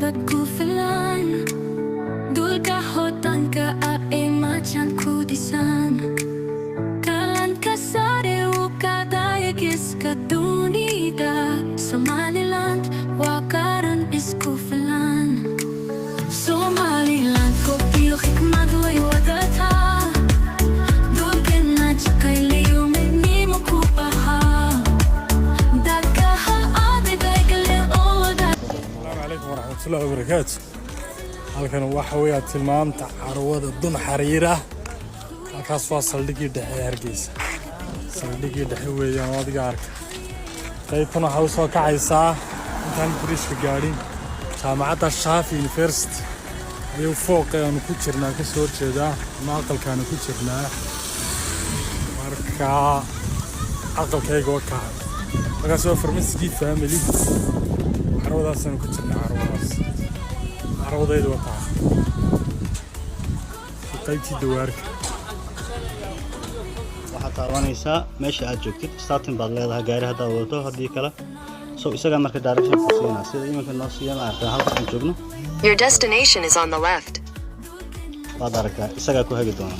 dadku filan dhulka hodanka ah ee macan ku dhisan kalanka sare u kadaya geeska dunida Somaliland waa qaran isku filan Somaliland kobiyo xikmad way wadataa dhulkeena jacayliyo midnimo ku bahaa dadkaha adeegale oo wada Assalaamu calaykum waraxmatullaahi wabarakaatu halkan waxa weeye tilmaamta carwada dun xariir ah halkaas waa saldhigii dhexe ee Hargeysa saldhigii dhexe weeyaan wadiga arka qaybtan waxa u soo kacaysaa intaan bariishka gaadhin jaamacadda Shaafi University ayuu fooqeenu ku jirnaa ka soo jeedaa ama aqalkaanu ku jirnaa marka aqalkayga waa kaa markaas waa farmasigii family carwadaasanu ku jirnaa carwadaydu waa taa qaybtii dawaarka waxaad taabanaysaa meesha aad joogtid starting baad leedahay gaari haddaad wadato haddii kale so isagaa marka direction ku siinaa sida iminka noo siiyaan arkaa halkaan joogno Your destination is on the left. waad aragtaa isagaa ku hagi doona